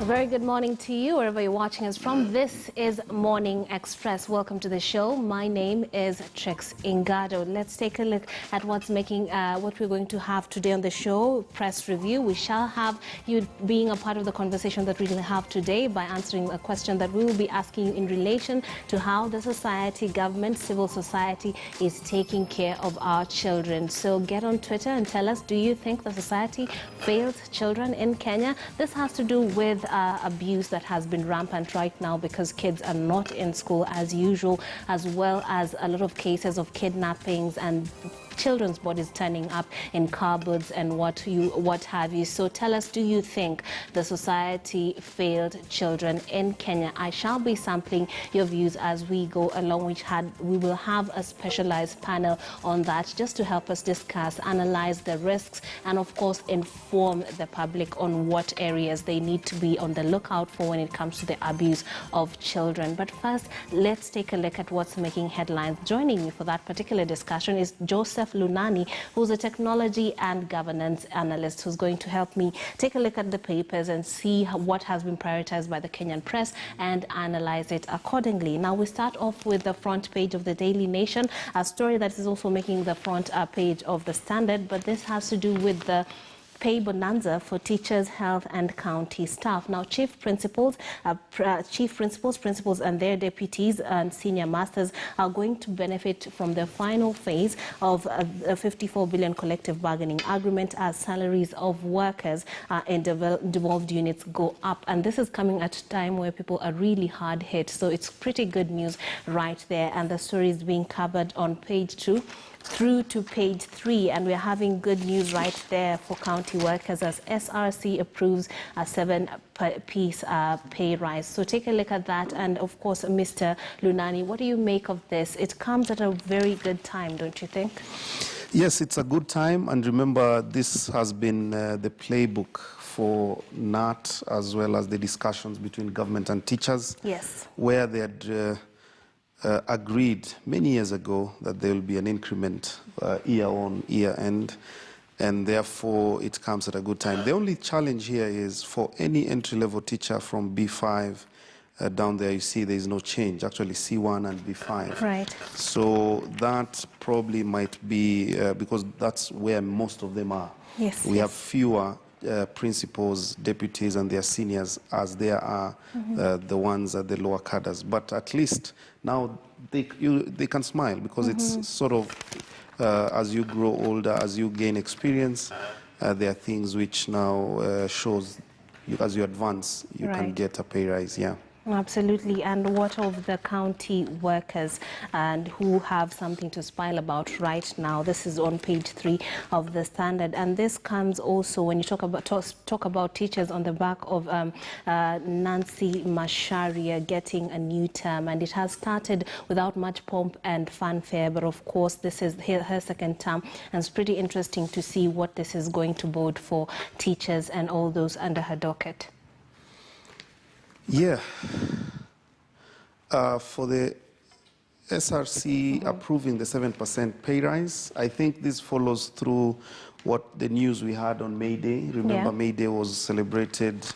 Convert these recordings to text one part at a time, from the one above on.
A very good morning to you, wherever you're watching us from. This is Morning Express. Welcome to the show. My name is Trix Ingado. Let's take a look at what's making what we're going to have today on the show. Press review. We shall have you being a part of the conversation that we're going to have today by answering a question that we will be asking you in relation to how the society, government, civil society is taking care of our children. So get on Twitter and tell us, do you think the society failed children in Kenya? This has to do with abuse that has been rampant right now because kids are not in school as usual, as well as a lot of cases of kidnappings and children's bodies turning up in cupboards and what have you. So tell us, do you think the society failed children in Kenya? I shall be sampling your views as we go along, we will have a specialized panel on that just to help us discuss, analyze the risks, and of course inform the public on what areas they need to be on the lookout for when it comes to the abuse of children. But first, let's take a look at what's making headlines. Joining me for that particular discussion is Joseph Lunani, who's a technology and governance analyst, who's going to help me take a look at the papers and see what has been prioritized by the Kenyan press and analyze it accordingly. Now, we start off with the front page of the Daily Nation, a story that is also making the front page of the Standard, but this has to do with the pay bonanza for teachers, health and county staff. Now, chief principals, principals and their deputies and senior masters are going to benefit from the final phase of a 54 billion collective bargaining agreement as salaries of workers in devolved units go up. And this is coming at a time where people are really hard hit. So it's pretty good news right there. And the story is being covered on page 2 through to page 3, and we're having good news right there for county workers as SRC approves a 7-piece pay rise. So take a look at that. And of course, Mr. Lunani, what do you make of this? It comes at a very good time, don't you think? Yes, it's a good time. And remember, this has been the playbook for NAT as well as the discussions between government and teachers. Yes. Where they had agreed many years ago that there will be an increment year on year end, and therefore it comes at a good time. The only challenge here is for any entry-level teacher from B5 down there, you see there is no change, actually C1 and B5. Right. So that probably might be because that's where most of them are. Yes. We have fewer principals, deputies and their seniors as there are the ones at the lower cadres. But at least now they can smile because it's sort of as you grow older, as you gain experience, there are things which now shows you, as you advance, you can get a pay rise. Yeah. Absolutely. And what of the county workers and who have something to smile about right now? This is on page 3 of the Standard, and this comes also when you talk about teachers on the back of Nancy Macharia getting a new term, and it has started without much pomp and fanfare, but of course this is her second term, and it's pretty interesting to see what this is going to bode for teachers and all those under her docket. Yeah, for the SRC approving the 7% pay rise, I think this follows through what the news we had on May Day. Remember, May Day was celebrated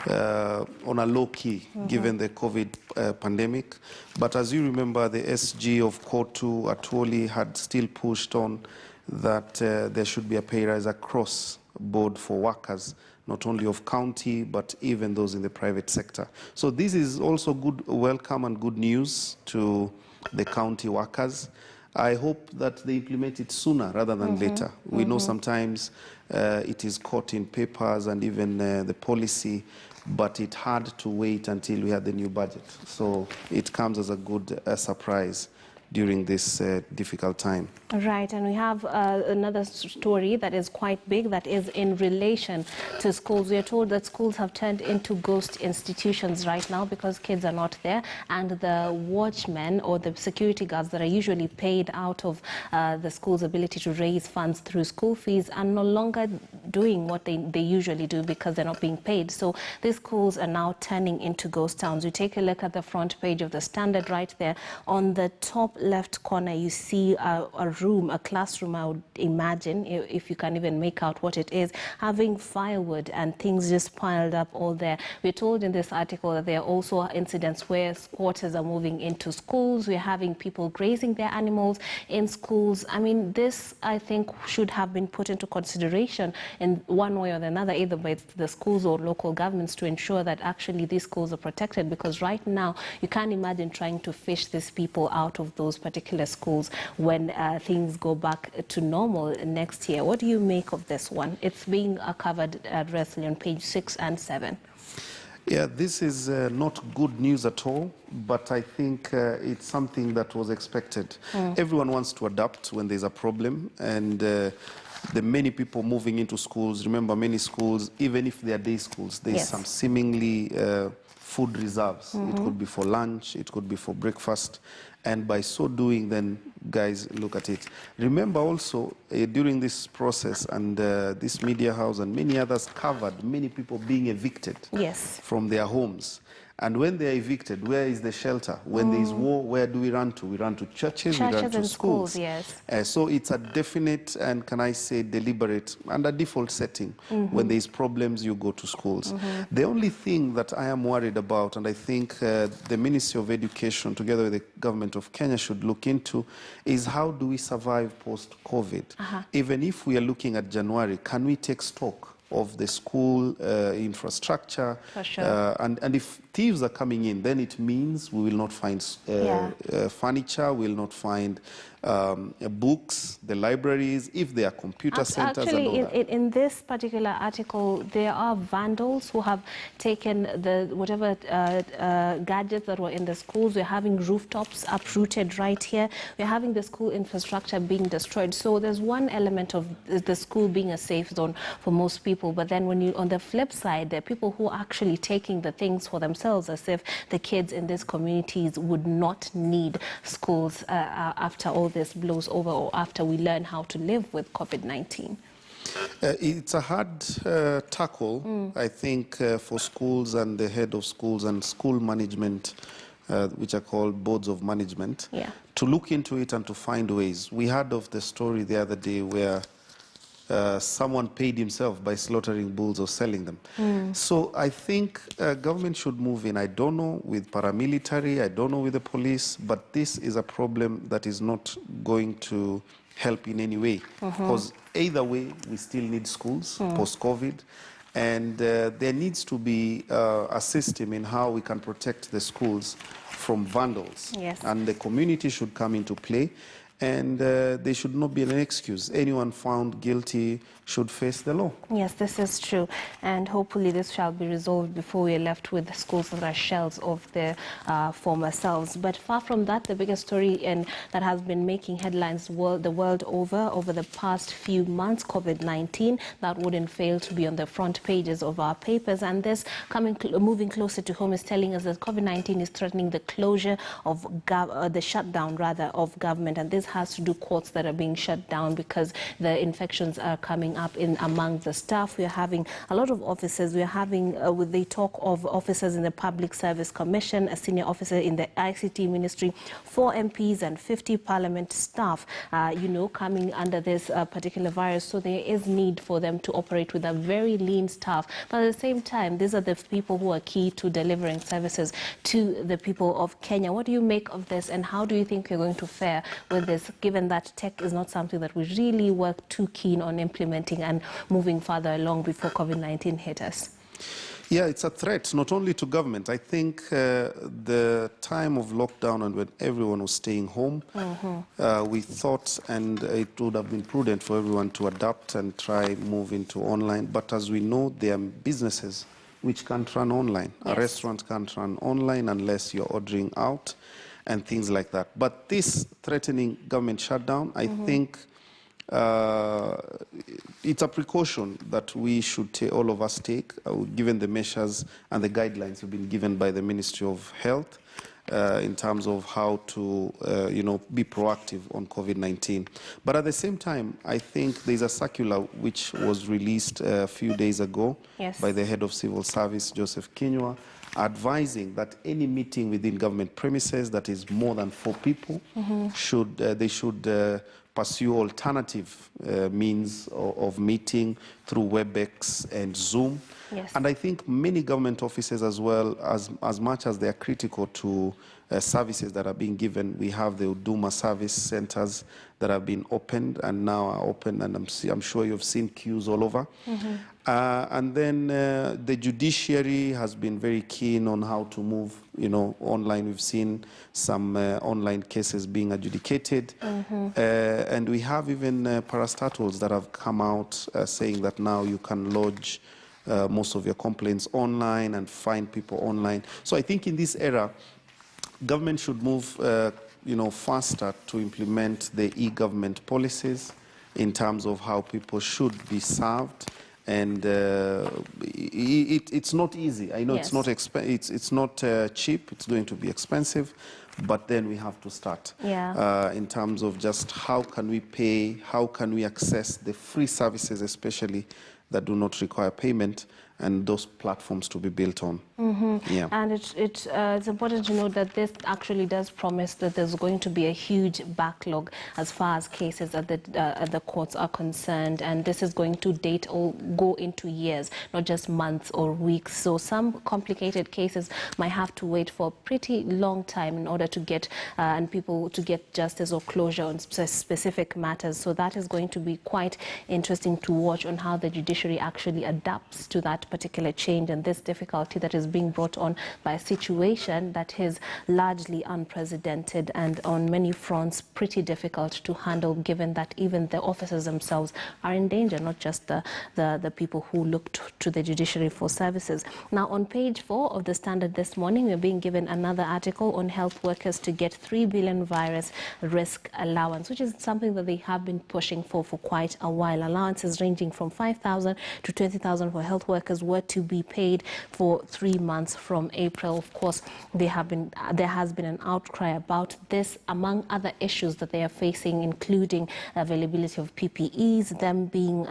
on a low key, given the COVID pandemic. But as you remember, the SG of Kotu Atwoli had still pushed on that there should be a pay rise across board for workers, not only of county, but even those in the private sector. So this is also good, welcome and good news to the county workers. I hope that they implement it sooner rather than later. We know sometimes it is caught in papers and even the policy, but it had to wait until we had the new budget. So it comes as a good surprise during this difficult time. Right, and we have another story that is quite big, that is in relation to schools. We are told that schools have turned into ghost institutions right now because kids are not there, and the watchmen or the security guards that are usually paid out of the school's ability to raise funds through school fees are no longer doing what they usually do because they're not being paid. So these schools are now turning into ghost towns. We take a look at the front page of the Standard right there. On the top left corner, you see a room, a classroom, I would imagine, if you can even make out what it is, having firewood and things just piled up all there. We're told in this article that there are also incidents where squatters are moving into schools. We're having people grazing their animals in schools. I mean, this, I think, should have been put into consideration in one way or another, either by the schools or local governments, to ensure that actually these schools are protected, because right now you can't imagine trying to fish these people out of those particular schools when things go back to normal next year. What do you make of this one? It's being covered addressly on page 6 and 7. Yeah, this is not good news at all, but I think it's something that was expected. Everyone wants to adapt when there's a problem, and the many people moving into schools. Remember, many schools, even if they are day schools, there's some seemingly food reserves. It could be for lunch, it could be for breakfast, and by so doing, then guys, look at it. Remember also, during this process, and this media house and many others covered many people being evicted from their homes. And when they are evicted, where is the shelter? When there is war, where do we run to? We run to churches, we run to schools. So it's a definite and, can I say, deliberate and a default setting. When there is problems, you go to schools. The only thing that I am worried about, and I think the Ministry of Education, together with the government of Kenya, should look into, is how do we survive post-COVID? Even if we are looking at January, can we take stock of the school infrastructure? And if thieves are coming in, then it means we will not find furniture, we will not find books, the libraries, if they are computer centers. Actually, and all that. In this particular article, there are vandals who have taken the whatever gadgets that were in the schools. We're having rooftops uprooted right here. We're having the school infrastructure being destroyed. So there's one element of the school being a safe zone for most people. But then when you, on the flip side, there are people who are actually taking the things for themselves, as if the kids in these communities would not need schools after all this blows over, or after we learn how to live with COVID-19. It's a hard tackle, I think, for schools and the head of schools and school management, which are called boards of management, to look into it and to find ways. We heard of the story the other day where someone paid himself by slaughtering bulls or selling them. So I think government should move in. I don't know with paramilitary, I don't know with the police, but this is a problem that is not going to help in any way. Because either way, we still need schools post-COVID. And there needs to be a system in how we can protect the schools from vandals. And the community should come into play. And there should not be an excuse. Anyone found guilty should face the law. Yes, this is true. And hopefully this shall be resolved before we are left with schools that are shells of their former selves. But far from that, the biggest story that has been making headlines the world over the past few months, COVID-19, that wouldn't fail to be on the front pages of our papers. And this, moving closer to home, is telling us that COVID-19 is threatening the closure of the shutdown, rather, of government. And this has to do courts that are being shut down because the infections are coming up among the staff. We are having a lot of officers. We are having, they talk of officers in the Public Service Commission, a senior officer in the ICT Ministry, 4 MPs and 50 Parliament staff, coming under this particular virus. So there is need for them to operate with a very lean staff. But at the same time, these are the people who are key to delivering services to the people of Kenya. What do you make of this, and how do you think you're going to fare with this, given that tech is not something that we really were too keen on implementing and moving further along before COVID-19 hit us? Yeah, it's a threat, not only to government. I think the time of lockdown and when everyone was staying home, we thought, and it would have been prudent for everyone to adapt and try move into online. But as we know, there are businesses which can't run online. A restaurant can't run online unless you're ordering out and things like that. But this threatening government shutdown, I think it's a precaution that we should all of us take, given the measures and the guidelines have been given by the Ministry of Health in terms of how to, be proactive on COVID-19. But at the same time, I think there's a circular which was released a few days ago by the head of civil service, Joseph Kinyua, advising that any meeting within government premises that is more than 4 people should pursue alternative means of meeting through WebEx and Zoom. Yes. And I think many government offices as well, as much as they are critical to services that are being given, we have the Uduma service centers that have been opened and now are open, and I'm sure you've seen queues all over. And then the judiciary has been very keen on how to move, online. We've seen some online cases being adjudicated. And we have even parastatals that have come out saying that now you can lodge most of your complaints online and find people online. So I think in this era, government should move faster to implement the e-government policies in terms of how people should be served. And it's not easy. I know Yes. it's not cheap. It's going to be expensive, but then we have to start in terms of just how can we pay, how can we access the free services, especially that do not require payment, and those platforms to be built on. Yeah. And it's important to note that this actually does promise that there's going to be a huge backlog as far as cases at the courts are concerned, and this is going to date or go into years, not just months or weeks. So some complicated cases might have to wait for a pretty long time in order to get and people to get justice or closure on specific matters. So that is going to be quite interesting to watch on how the judiciary actually adapts to that particular change and this difficulty that is being brought on by a situation that is largely unprecedented and on many fronts pretty difficult to handle, given that even the officers themselves are in danger, not just the people who look to the judiciary for services. Now, on page 4 of the Standard this morning, we're being given another article on health workers to get 3 billion virus risk allowance, which is something that they have been pushing for quite a while. Allowances ranging from 5,000 to 20,000 for health workers were to be paid for 3 months from April. Of course, there has been an outcry about this, among other issues that they are facing, including availability of PPEs, them being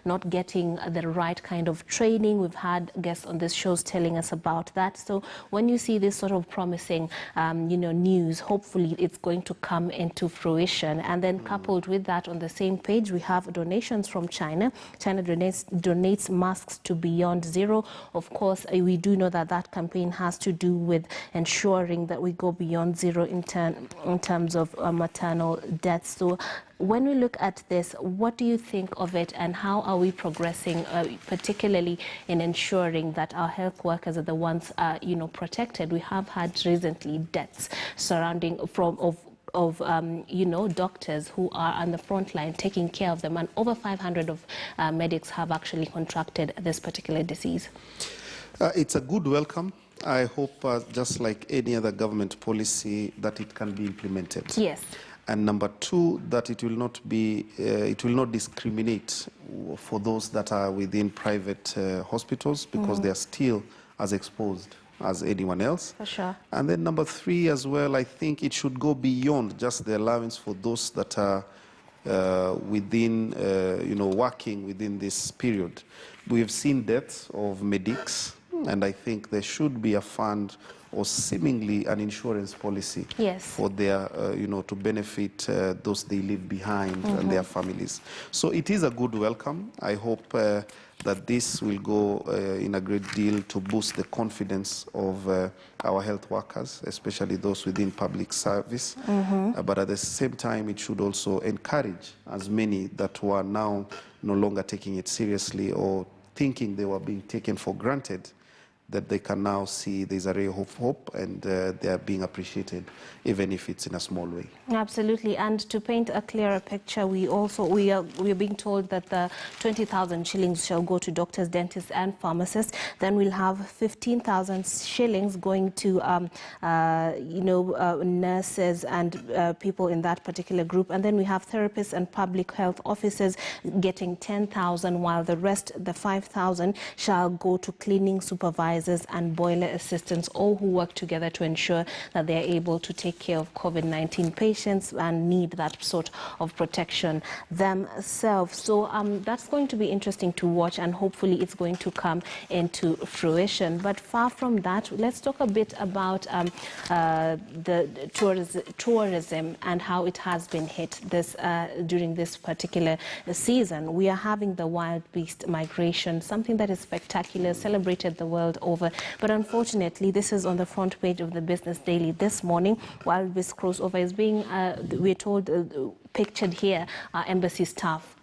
not getting the right kind of training. We've had guests on this show telling us about that. So when you see this sort of promising, news, hopefully it's going to come into fruition. And then coupled with that, on the same page, we have donations from China. China donates masks to Beyond Zero. Of course, we do know that that campaign has to do with ensuring that we go beyond zero in terms of maternal deaths. So when we look at this, what do you think of it, and how are we progressing, particularly in ensuring that our health workers are the ones, protected? We have had recently deaths surrounding of doctors who are on the front line taking care of them, and over 500 of medics have actually contracted this particular disease. It's a good welcome. I hope, just like any other government policy, that it can be implemented. Yes. And number 2, that it will not discriminate for those that are within private hospitals, because they are still as exposed as anyone else. For sure. And then number 3 as well, I think it should go beyond just the allowance for those that are within, working within this period. We have seen deaths of medics, and I think there should be a fund or seemingly an insurance policy for their, to benefit those they leave behind and their families. So it is a good welcome. I hope that this will go in a great deal to boost the confidence of our health workers, especially those within public service. But at the same time, it should also encourage as many that were now no longer taking it seriously or thinking they were being taken for granted, that they can now see there's a ray of hope, and they are being appreciated, even if it's in a small way. Absolutely. And to paint a clearer picture, we are being told that the 20,000 shillings shall go to doctors, dentists, and pharmacists. Then we'll have 15,000 shillings going to nurses and people in that particular group. And then we have therapists and public health officers getting 10,000, while the rest, the 5,000, shall go to cleaning supervisors supervisors and boiler assistants, all who work together to ensure that they are able to take care of COVID-19 patients and need that sort of protection themselves. So that's going to be interesting to watch, and hopefully it's going to come into fruition. But far from that, let's talk a bit about the tourism and how it has been hit during this particular season. We are having the wild beast migration, something that is spectacular, celebrated the world over. But unfortunately, this is on the front page of the Business Daily this morning. Wild beast crossover is being, we're told, pictured here are embassy staff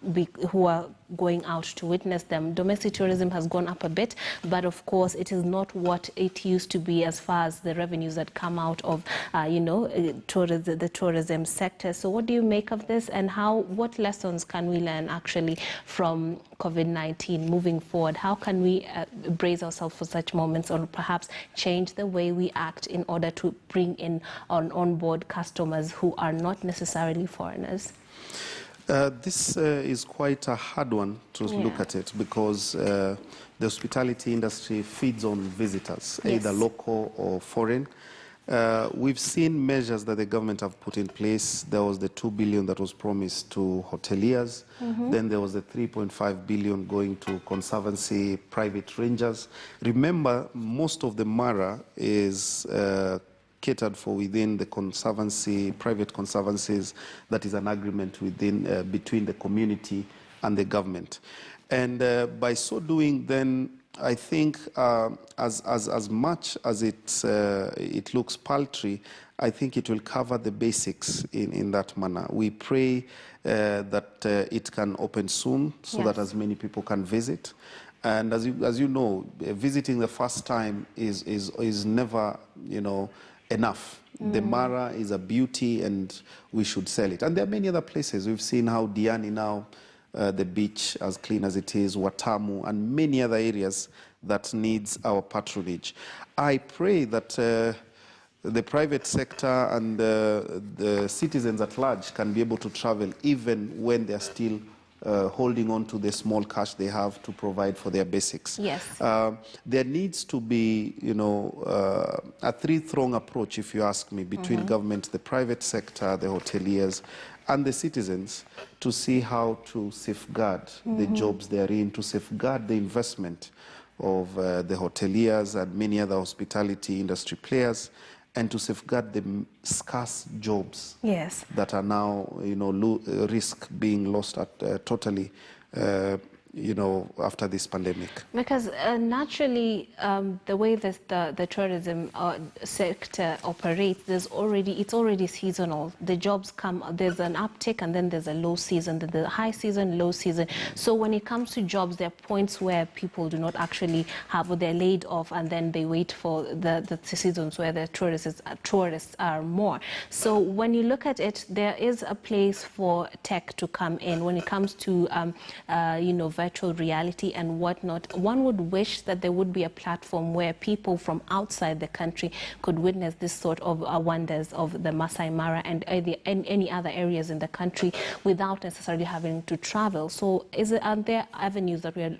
who are going out to witness them. Domestic tourism has gone up a bit, but of course it is not what it used to be as far as the revenues that come out of, the tourism sector. So what do you make of this, and what lessons can we learn actually from COVID-19 moving forward? How can we brace ourselves for such moments, or perhaps change the way we act in order to bring in on board customers who are not necessarily foreigners? This is quite a hard one to look at it, because the hospitality industry feeds on visitors, either local or foreign. We've seen measures that the government have put in place. There was the 2 billion that was promised to hoteliers. Then there was the 3.5 billion going to conservancy, private rangers. Remember, most of the Mara is catered for within the conservancy, private conservancies. That is an agreement within between the community and the government. And by so doing, then I think as much as it looks paltry, I think it will cover the basics in that manner. We pray that it can open soon, so that as many people can visit. And as you know, visiting the first time is never, enough. The Mara is a beauty, and we should sell it. And there are many other places. We've seen how Diani now, the beach, as clean as it is, Watamu, and many other areas that needs our patronage. I pray that the private sector and the citizens at large can be able to travel even when they're still holding on to the small cash they have to provide for their basics. Yes. There needs to be, a three-pronged approach, if you ask me, between government, the private sector, the hoteliers, and the citizens, to see how to safeguard the jobs they're in, to safeguard the investment of the hoteliers and many other hospitality industry players, and to safeguard the scarce jobs that are now, risk being lost totally, after this pandemic. Because naturally, the way that the tourism sector operates, it's already seasonal. The jobs come, there's an uptick, and then there's a low season, the high season, low season. So when it comes to jobs, there are points where people do not actually have, or they're laid off, and then they wait for the seasons where the tourists are more. So when you look at it, there is a place for tech to come in when it comes to, virtual reality and whatnot. One would wish that there would be a platform where people from outside the country could witness this sort of wonders of the Masai Mara and any other areas in the country without necessarily having to travel. So are there avenues that we are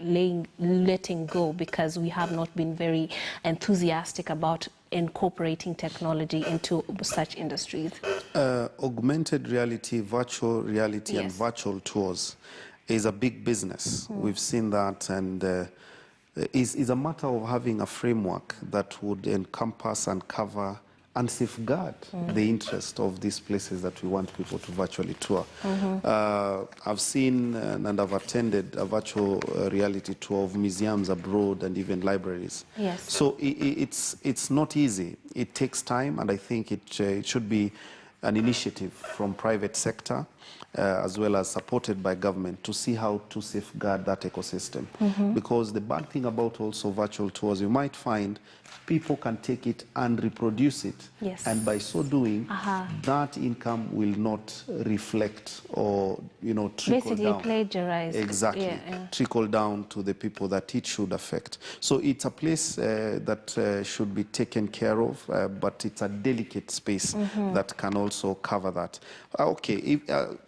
letting go because we have not been very enthusiastic about incorporating technology into such industries? Augmented reality, virtual reality, and virtual tours is a big business. We've seen that, and is a matter of having a framework that would encompass and cover and safeguard the interest of these places that we want people to virtually tour. I've seen and I've attended a virtual reality tour of museums abroad and even libraries. So it's not easy. It takes time, and I think it should be an initiative from private sector as well as supported by government to see how to safeguard that ecosystem. Because the bad thing about also virtual tours, you might find people can take it and reproduce it. And by so doing, that income will not reflect or, trickle basically down. Plagiarize. Exactly. Trickle down to the people that it should affect. So it's a place that should be taken care of, but it's a delicate space that can also cover that. Okay,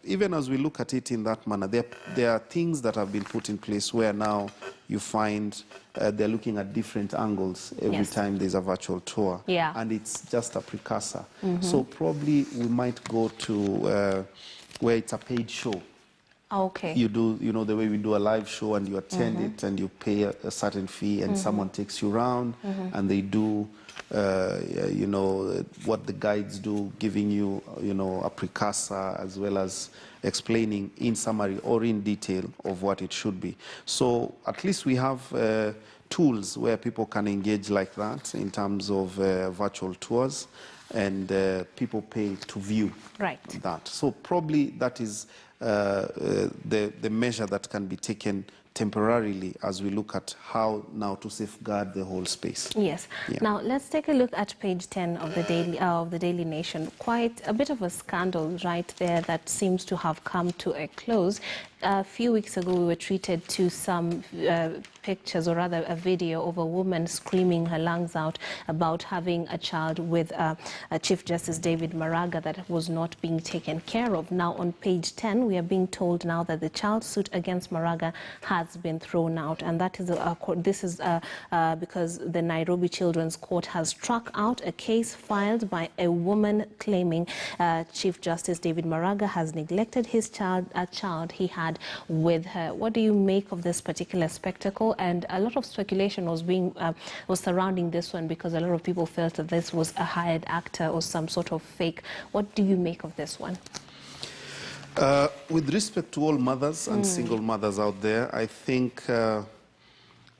even as we look at it in that manner, there are things that have been put in place where now you find they're looking at different angles every time there's a virtual tour. Yeah. And it's just a precursor. So probably we might go to where it's a paid show. Okay. You do, you know, the way we do a live show and you attend it and you pay a certain fee and someone takes you around and they do, you know, what the guides do, giving you, you know, a precursor as well as explaining in summary or in detail of what it should be. So at least we have tools where people can engage like that in terms of virtual tours, and people pay to view that. So probably that is the measure that can be taken temporarily as we look at how now to safeguard the whole space. Yes. Yeah. Now let's take a look at page 10 of the Daily Nation. Quite a bit of a scandal right there that seems to have come to a close. A few weeks ago, we were treated to some pictures, or rather a video of a woman screaming her lungs out about having a child with Chief Justice David Moraga that was not being taken care of. Now on page 10, we are being told now that the child suit against Moraga has been thrown out, and that is this is because the Nairobi Children's Court has struck out a case filed by a woman claiming Chief Justice David Moraga has neglected his child, a child he had with her. What do you make of this particular spectacle? And a lot of speculation was surrounding this one because a lot of people felt that this was a hired actor or some sort of fake. What do you make of this one? With respect to all mothers and single mothers out there, I think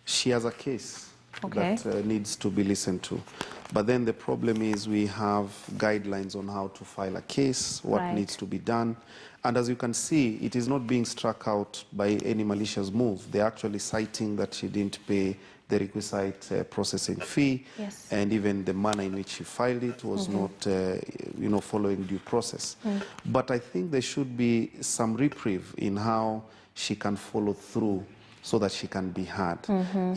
she has a case that needs to be listened to. But then the problem is we have guidelines on how to file a case, what needs to be done. And as you can see, it is not being struck out by any malicious move. They're actually citing that she didn't pay the requisite processing fee, and even the manner in which she filed it was not, you know, following due process. But I think there should be some reprieve in how she can follow through so that she can be heard.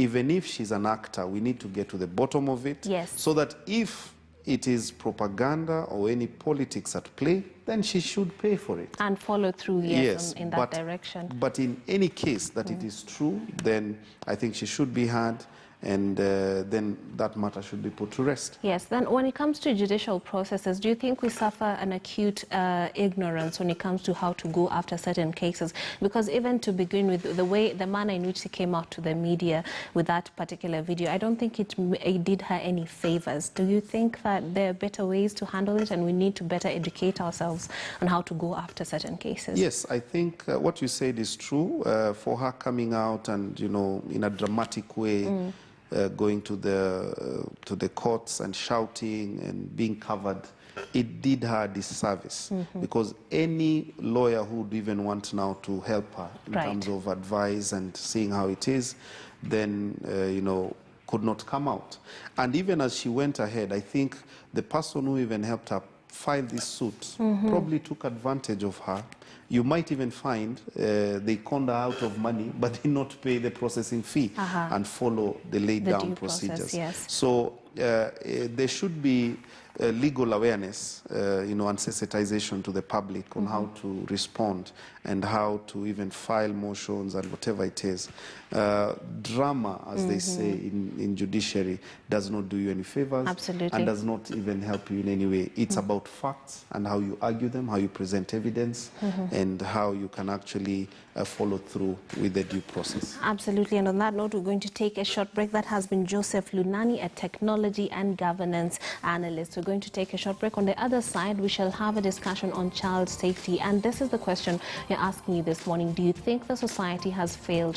Even if she's an actor, we need to get to the bottom of it, so that if it is propaganda or any politics at play, then she should pay for it. And follow through, in that direction. But in any case that it is true, then I think she should be heard, and then that matter should be put to rest. Yes, then when it comes to judicial processes, do you think we suffer an acute ignorance when it comes to how to go after certain cases? Because even to begin with, the manner in which she came out to the media with that particular video, I don't think it did her any favors. Do you think that there are better ways to handle it and we need to better educate ourselves on how to go after certain cases? Yes, I think what you said is true. For her coming out and, you know, in a dramatic way, going to the courts and shouting and being covered, it did her a disservice, because any lawyer who would even want now to help her in terms of advice and seeing how it is, then, you know, could not come out. And even as she went ahead, I think the person who even helped her file this suit probably took advantage of her. You might even find they conned her out of money, but did not pay the processing fee and follow the laid down procedures. So there should be legal awareness, you know, and sensitization to the public on how to respond and how to even file motions and whatever it is. Drama, as they say in judiciary, does not do you any favors. And does not even help you in any way. It's about facts and how you argue them, how you present evidence, and how you can actually follow through with the due process. Absolutely. And on that note, we're going to take a short break. That has been Joseph Lunani, a technology and governance analyst. We're going to take a short break. On the other side, we shall have a discussion on child safety. And this is the question you're asking you this morning. Do you think the society has failed